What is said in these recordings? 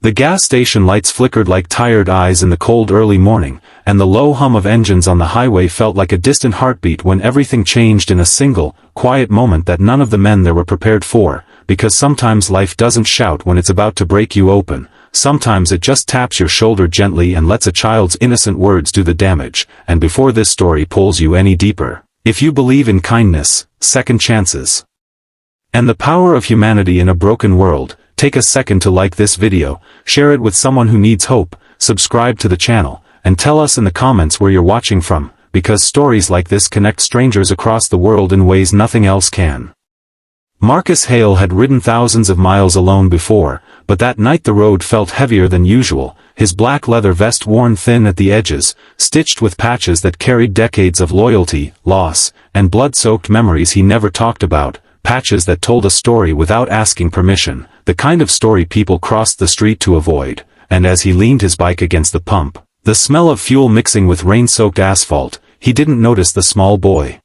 The gas station lights flickered like tired eyes in the cold early morning, and the low hum of engines on the highway felt like a distant heartbeat when everything changed in a single, quiet moment that none of the men there were prepared for, because sometimes life doesn't shout when it's about to break you open, sometimes it just taps your shoulder gently and lets a child's innocent words do the damage, and before this story pulls you any deeper, if you believe in kindness, second chances, and the power of humanity in a broken world, take a second to like this video, share it with someone who needs hope, subscribe to the channel, and tell us in the comments where you're watching from, because stories like this connect strangers across the world in ways nothing else can. Marcus Hale had ridden thousands of miles alone before, but that night the road felt heavier than usual, his black leather vest worn thin at the edges, stitched with patches that carried decades of loyalty, loss, and blood-soaked memories he never talked about, patches that told a story without asking permission, the kind of story people crossed the street to avoid, and as he leaned his bike against the pump, the smell of fuel mixing with rain-soaked asphalt, he didn't notice the small boy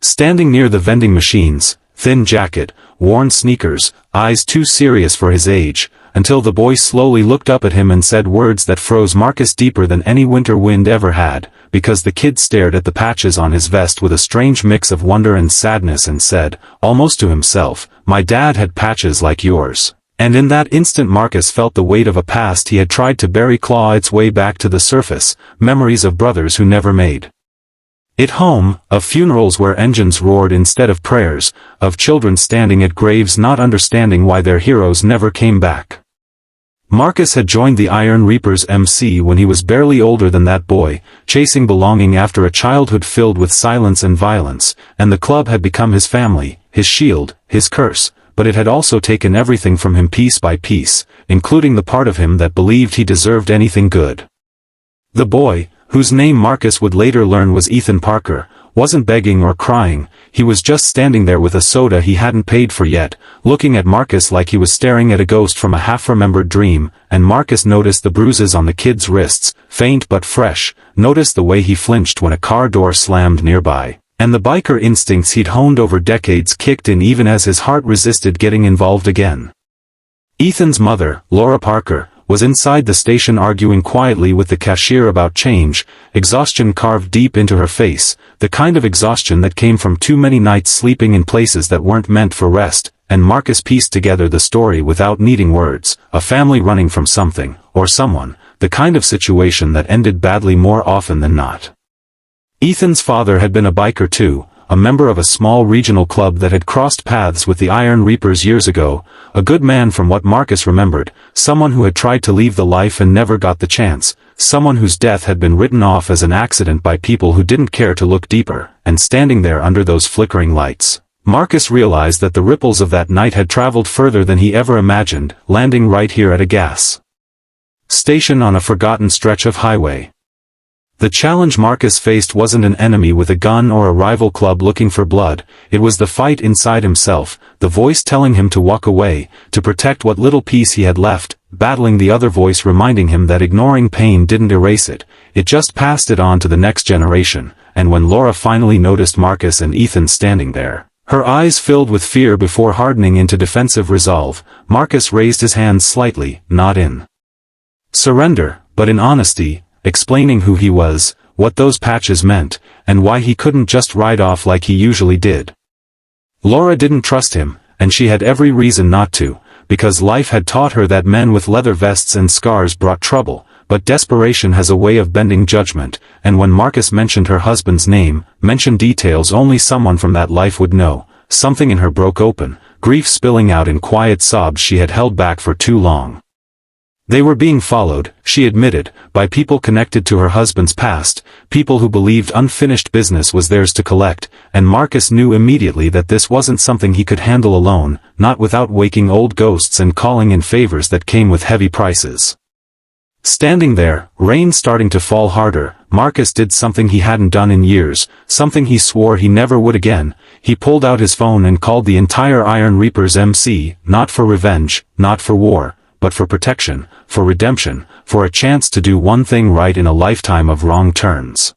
standing near the vending machines, thin jacket, worn sneakers, eyes too serious for his age, until the boy slowly looked up at him and said words that froze Marcus deeper than any winter wind ever had, because the kid stared at the patches on his vest with a strange mix of wonder and sadness and said, almost to himself, "My dad had patches like yours." And in that instant Marcus felt the weight of a past he had tried to bury claw its way back to the surface, memories of brothers who never made it home, of funerals where engines roared instead of prayers, of children standing at graves not understanding why their heroes never came back. Marcus had joined the Iron Reapers MC when he was barely older than that boy, chasing belonging after a childhood filled with silence and violence, and the club had become his family, his shield, his curse, but it had also taken everything from him piece by piece, including the part of him that believed he deserved anything good. The boy, whose name Marcus would later learn was Ethan Parker, wasn't begging or crying, he was just standing there with a soda he hadn't paid for yet, looking at Marcus like he was staring at a ghost from a half-remembered dream, and Marcus noticed the bruises on the kid's wrists, faint but fresh, noticed the way he flinched when a car door slammed nearby, and the biker instincts he'd honed over decades kicked in even as his heart resisted getting involved again. Ethan's mother, Laura Parker, was inside the station arguing quietly with the cashier about change, exhaustion carved deep into her face, the kind of exhaustion that came from too many nights sleeping in places that weren't meant for rest, and Marcus pieced together the story without needing words, a family running from something, or someone, the kind of situation that ended badly more often than not. Ethan's father had been a biker too, a member of a small regional club that had crossed paths with the Iron Reapers years ago, a good man from what Marcus remembered, someone who had tried to leave the life and never got the chance, someone whose death had been written off as an accident by people who didn't care to look deeper, and standing there under those flickering lights, Marcus realized that the ripples of that night had traveled further than he ever imagined, landing right here at a gas station on a forgotten stretch of highway. The challenge Marcus faced wasn't an enemy with a gun or a rival club looking for blood, it was the fight inside himself, the voice telling him to walk away, to protect what little piece he had left, battling the other voice reminding him that ignoring pain didn't erase it, it just passed it on to the next generation, and when Laura finally noticed Marcus and Ethan standing there, her eyes filled with fear before hardening into defensive resolve, Marcus raised his hands slightly, not in surrender, but in honesty, explaining who he was, what those patches meant, and why he couldn't just ride off like he usually did. Laura didn't trust him, and she had every reason not to, because life had taught her that men with leather vests and scars brought trouble, but desperation has a way of bending judgment, and when Marcus mentioned her husband's name, mentioned details only someone from that life would know, something in her broke open, grief spilling out in quiet sobs she had held back for too long. They were being followed, she admitted, by people connected to her husband's past, people who believed unfinished business was theirs to collect, and Marcus knew immediately that this wasn't something he could handle alone, not without waking old ghosts and calling in favors that came with heavy prices. Standing there, rain starting to fall harder, Marcus did something he hadn't done in years, something he swore he never would again. He pulled out his phone and called the entire Iron Reapers MC, not for revenge, not for war, but for protection, for redemption, for a chance to do one thing right in a lifetime of wrong turns.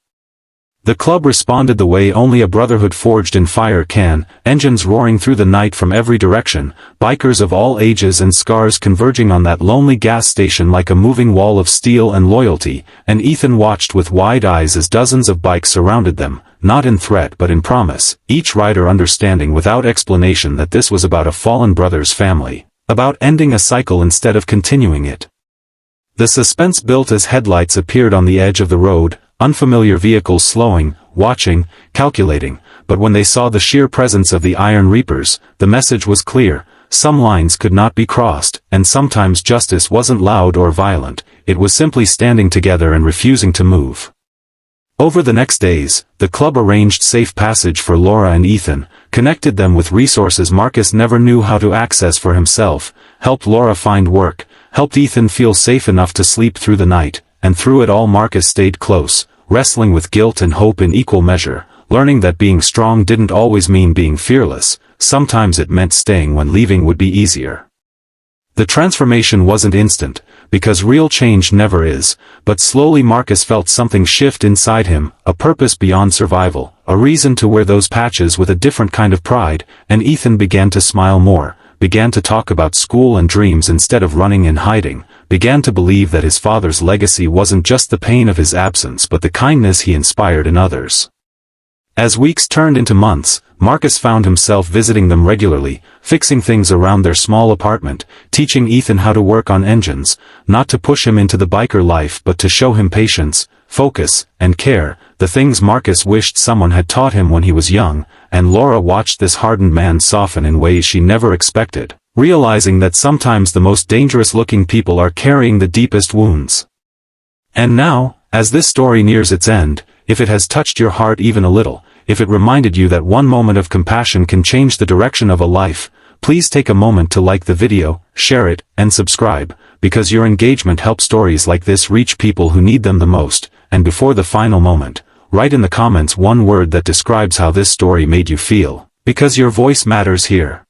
The club responded the way only a brotherhood forged in fire can, engines roaring through the night from every direction, bikers of all ages and scars converging on that lonely gas station like a moving wall of steel and loyalty, and Ethan watched with wide eyes as dozens of bikes surrounded them, not in threat but in promise, each rider understanding without explanation that this was about a fallen brother's family, about ending a cycle instead of continuing it. The suspense built as headlights appeared on the edge of the road, unfamiliar vehicles slowing, watching, calculating, but when they saw the sheer presence of the Iron Reapers, the message was clear: some lines could not be crossed, and sometimes justice wasn't loud or violent, it was simply standing together and refusing to move. Over the next days, the club arranged safe passage for Laura and Ethan, connected them with resources Marcus never knew how to access for himself, helped Laura find work, helped Ethan feel safe enough to sleep through the night, and through it all Marcus stayed close, wrestling with guilt and hope in equal measure, learning that being strong didn't always mean being fearless, sometimes it meant staying when leaving would be easier. The transformation wasn't instant, because real change never is, but slowly Marcus felt something shift inside him, a purpose beyond survival, a reason to wear those patches with a different kind of pride, and Ethan began to smile more, began to talk about school and dreams instead of running and hiding, began to believe that his father's legacy wasn't just the pain of his absence but the kindness he inspired in others. As weeks turned into months, Marcus found himself visiting them regularly, fixing things around their small apartment, teaching Ethan how to work on engines, not to push him into the biker life but to show him patience, focus, and care, the things Marcus wished someone had taught him when he was young, and Laura watched this hardened man soften in ways she never expected, realizing that sometimes the most dangerous-looking people are carrying the deepest wounds. And now, as this story nears its end, if it has touched your heart even a little, if it reminded you that one moment of compassion can change the direction of a life, please take a moment to like the video, share it, and subscribe, because your engagement helps stories like this reach people who need them the most, and before the final moment, write in the comments one word that describes how this story made you feel, because your voice matters here.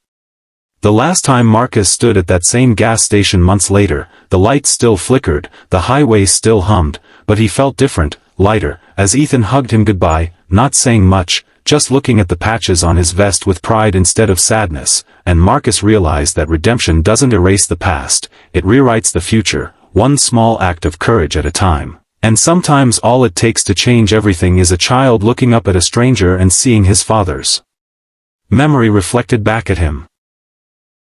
The last time Marcus stood at that same gas station months later, the lights still flickered, the highway still hummed, but he felt different, lighter, as Ethan hugged him goodbye, not saying much, just looking at the patches on his vest with pride instead of sadness, and Marcus realized that redemption doesn't erase the past, it rewrites the future, one small act of courage at a time. And sometimes all it takes to change everything is a child looking up at a stranger and seeing his father's memory reflected back at him.